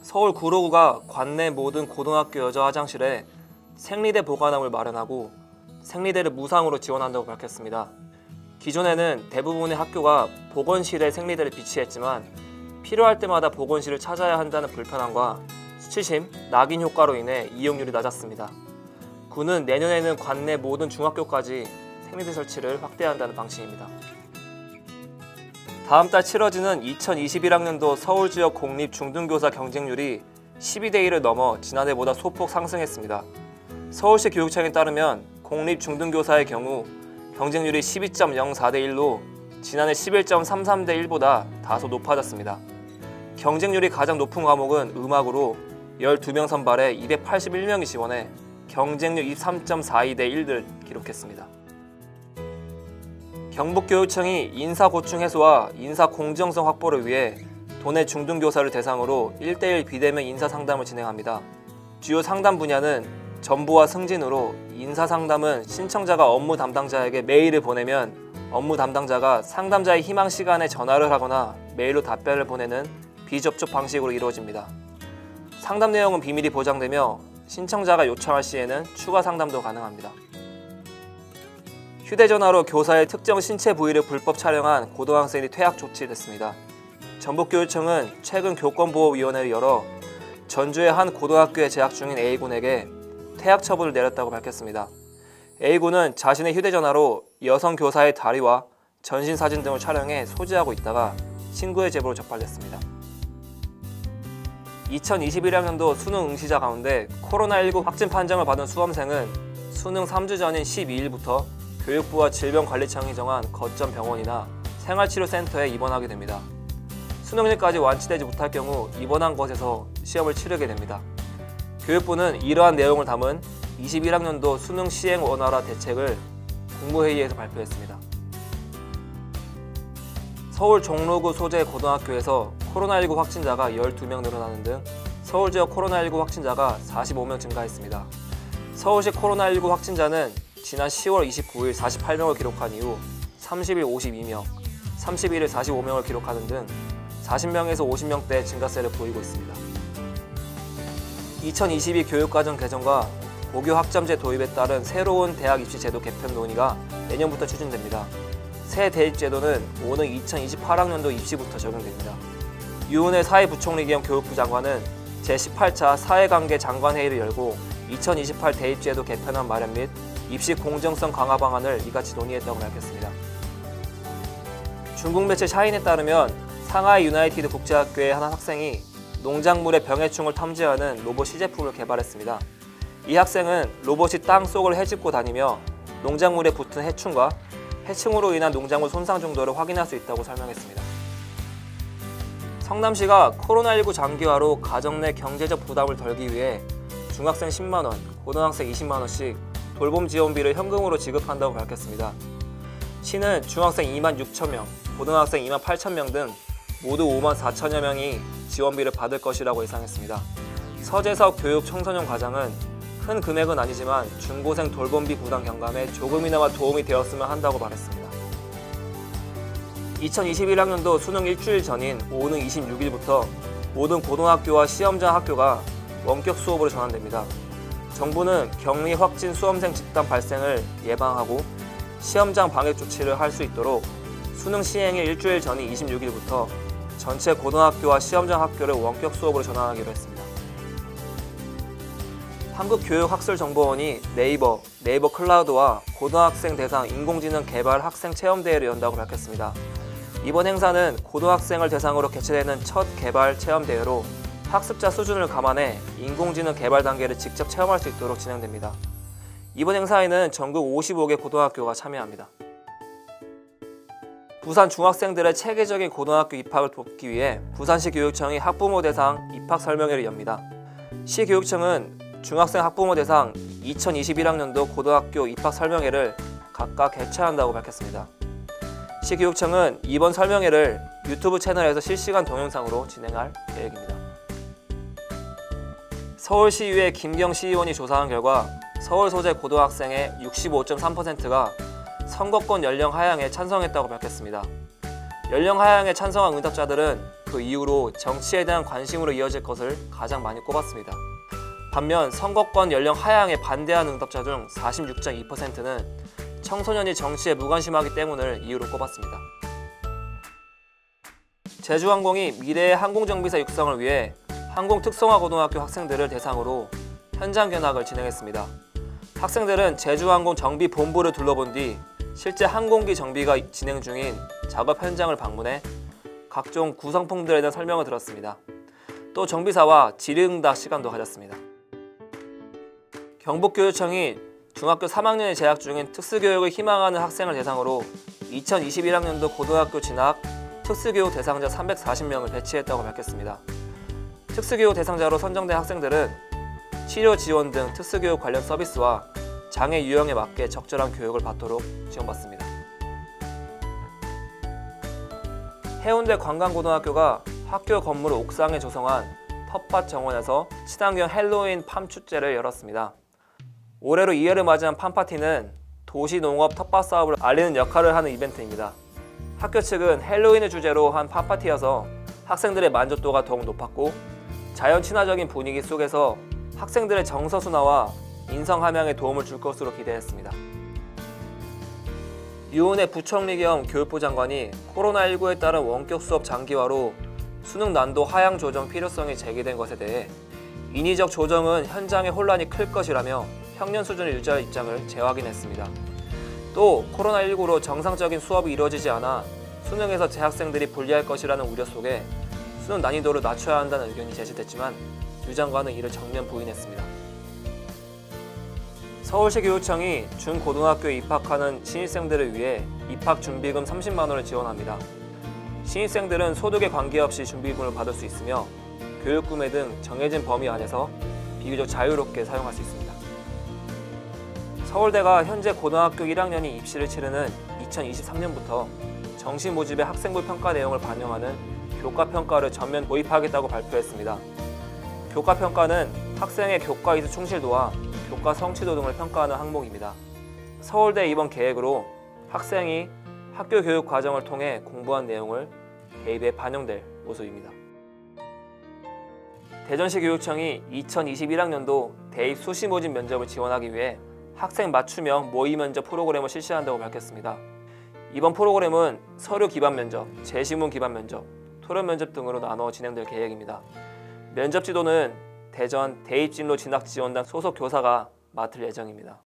서울 구로구가 관내 모든 고등학교 여자 화장실에 생리대 보관함을 마련하고 생리대를 무상으로 지원한다고 밝혔습니다. 기존에는 대부분의 학교가 보건실에 생리대를 비치했지만 필요할 때마다 보건실을 찾아야 한다는 불편함과 수치심, 낙인 효과로 인해 이용률이 낮았습니다. 구는 내년에는 관내 모든 중학교까지 생리대 설치를 확대한다는 방침입니다. 다음 달 치러지는 2021학년도 서울 지역 공립 중등교사 경쟁률이 12대 1을 넘어 지난해보다 소폭 상승했습니다. 서울시 교육청에 따르면 공립 중등교사의 경우 경쟁률이 12.04대 1로 지난해 11.33대 1보다 다소 높아졌습니다. 경쟁률이 가장 높은 과목은 음악으로 12명 선발에 281명이 지원해 경쟁률 23.42대 1를 기록했습니다. 경북교육청이 인사고충 해소와 인사 공정성 확보를 위해 도내 중등교사를 대상으로 1:1 비대면 인사상담을 진행합니다. 주요 상담 분야는 전보와 승진으로 인사상담은 신청자가 업무 담당자에게 메일을 보내면 업무 담당자가 상담자의 희망 시간에 전화를 하거나 메일로 답변을 보내는 비접촉 방식으로 이루어집니다. 상담 내용은 비밀이 보장되며 신청자가 요청할 시에는 추가 상담도 가능합니다. 휴대전화로 교사의 특정 신체 부위를 불법 촬영한 고등학생이 퇴학 조치됐습니다. 전북교육청은 최근 교권보호위원회를 열어 전주의 한 고등학교에 재학 중인 A군에게 퇴학 처분을 내렸다고 밝혔습니다. A군은 자신의 휴대전화로 여성 교사의 다리와 전신 사진 등을 촬영해 소지하고 있다가 친구의 제보로 적발됐습니다. 2021학년도 수능 응시자 가운데 코로나19 확진 판정을 받은 수험생은 수능 3주 전인 12일부터 교육부와 질병관리청이 정한 거점 병원이나 생활치료센터에 입원하게 됩니다. 수능일까지 완치되지 못할 경우 입원한 곳에서 시험을 치르게 됩니다. 교육부는 이러한 내용을 담은 21학년도 수능 시행 원활화 대책을 국무회의에서 발표했습니다. 서울 종로구 소재 고등학교에서 코로나19 확진자가 12명 늘어나는 등 서울 지역 코로나19 확진자가 45명 증가했습니다. 서울시 코로나19 확진자는 지난 10월 29일 48명을 기록한 이후 30일 52명, 31일 45명을 기록하는 등 40명에서 50명대 증가세를 보이고 있습니다. 2022 교육과정 개정과 고교 학점제 도입에 따른 새로운 대학 입시 제도 개편 논의가 내년부터 추진됩니다. 새 대입제도는 오는 2028학년도 입시부터 적용됩니다. 유은혜 사회부총리 겸 교육부 장관은 제18차 사회관계 장관회의를 열고 2028 대입제도 개편안 마련 및 입시 공정성 강화 방안을 이같이 논의했다고 밝혔습니다. 중국 매체 샤인에 따르면 상하이 유나이티드 국제학교의 한 학생이 농작물의 병해충을 탐지하는 로봇 시제품을 개발했습니다. 이 학생은 로봇이 땅 속을 헤집고 다니며 농작물에 붙은 해충과 해충으로 인한 농작물 손상 정도를 확인할 수 있다고 설명했습니다. 성남시가 코로나19 장기화로 가정 내 경제적 부담을 덜기 위해 중학생 10만원, 고등학생 20만원씩 돌봄 지원비를 현금으로 지급한다고 밝혔습니다. 시는 중학생 2만 6천 명, 고등학생 2만 8천 명 등 모두 5만 4천여 명이 지원비를 받을 것이라고 예상했습니다. 서재석 교육 청소년 과장은 큰 금액은 아니지만 중고생 돌봄비 부담 경감에 조금이나마 도움이 되었으면 한다고 말했습니다. 2021학년도 수능 일주일 전인 오는 26일부터 모든 고등학교와 시험장 학교가 원격 수업으로 전환됩니다. 정부는 격리 확진 수험생 집단 발생을 예방하고 시험장 방역 조치를 할 수 있도록 수능 시행일 일주일 전인 26일부터 전체 고등학교와 시험장 학교를 원격 수업으로 전환하기로 했습니다. 한국교육학술정보원이 네이버 클라우드와 고등학생 대상 인공지능 개발 학생 체험대회를 연다고 밝혔습니다. 이번 행사는 고등학생을 대상으로 개최되는 첫 개발 체험대회로 학습자 수준을 감안해 인공지능 개발 단계를 직접 체험할 수 있도록 진행됩니다. 이번 행사에는 전국 55개 고등학교가 참여합니다. 부산 중학생들의 체계적인 고등학교 입학을 돕기 위해 부산시 교육청이 학부모 대상 입학 설명회를 엽니다. 시 교육청은 중학생 학부모 대상 2021학년도 고등학교 입학 설명회를 각각 개최한다고 밝혔습니다. 시 교육청은 이번 설명회를 유튜브 채널에서 실시간 동영상으로 진행할 계획입니다. 서울시의회 김경시의원이 조사한 결과 서울 소재 고등학생의 65.3%가 선거권 연령 하향에 찬성했다고 밝혔습니다. 연령 하향에 찬성한 응답자들은 그 이후로 정치에 대한 관심으로 이어질 것을 가장 많이 꼽았습니다. 반면 선거권 연령 하향에 반대한 응답자 중 46.2%는 청소년이 정치에 무관심하기 때문을 이유로 꼽았습니다. 제주항공이 미래의 항공정비사 육성을 위해 항공특성화고등학교 학생들을 대상으로 현장 견학을 진행했습니다. 학생들은 제주항공 정비본부를 둘러본 뒤 실제 항공기 정비가 진행 중인 작업 현장을 방문해 각종 구성품들에 대한 설명을 들었습니다. 또 정비사와 질의응답 시간도 가졌습니다. 경북교육청이 중학교 3학년에 재학 중인 특수교육을 희망하는 학생을 대상으로 2021학년도 고등학교 진학 특수교육 대상자 340명을 배치했다고 밝혔습니다. 특수교육 대상자로 선정된 학생들은 치료 지원 등 특수교육 관련 서비스와 장애 유형에 맞게 적절한 교육을 받도록 지원받습니다. 해운대 관광고등학교가 학교 건물 옥상에 조성한 텃밭 정원에서 친환경 헬로윈 팜 축제를 열었습니다. 올해로 2회를 맞이한 팜파티는 도시농업 텃밭 사업을 알리는 역할을 하는 이벤트입니다. 학교 측은 헬로윈을 주제로 한 팜파티여서 학생들의 만족도가 더욱 높았고 자연 친화적인 분위기 속에서 학생들의 정서 순화와 인성 함양에 도움을 줄 것으로 기대했습니다. 유은혜 부총리 겸 교육부 장관이 코로나19에 따른 원격 수업 장기화로 수능 난도 하향 조정 필요성이 제기된 것에 대해 인위적 조정은 현장의 혼란이 클 것이라며 평년 수준을 유지할 입장을 재확인했습니다. 또 코로나19로 정상적인 수업이 이루어지지 않아 수능에서 재학생들이 불리할 것이라는 우려 속에 수능 난이도를 낮춰야 한다는 의견이 제시됐지만 유 장관은 이를 정면 부인했습니다. 서울시 교육청이 중고등학교에 입학하는 신입생들을 위해 입학준비금 30만 원을 지원합니다. 신입생들은 소득에 관계없이 준비금을 받을 수 있으며 교육구매 등 정해진 범위 안에서 비교적 자유롭게 사용할 수 있습니다. 서울대가 현재 고등학교 1학년이 입시를 치르는 2023년부터 정시 모집의 학생부 평가 내용을 반영하는 교과평가를 전면 도입하겠다고 발표했습니다. 교과평가는 학생의 교과 이수 충실도와 교과 성취도 등을 평가하는 항목입니다. 서울대 이번 계획으로 학생이 학교 교육 과정을 통해 공부한 내용을 대입에 반영될 모습입니다. 대전시 교육청이 2021학년도 대입 수시 모집 면접을 지원하기 위해 학생 맞춤형 모의 면접 프로그램을 실시한다고 밝혔습니다. 이번 프로그램은 서류 기반 면접, 제시문 기반 면접, 토론 면접 등으로 나눠 진행될 계획입니다. 면접 지도는 대전 대입진로 진학지원단 소속 교사가 맡을 예정입니다.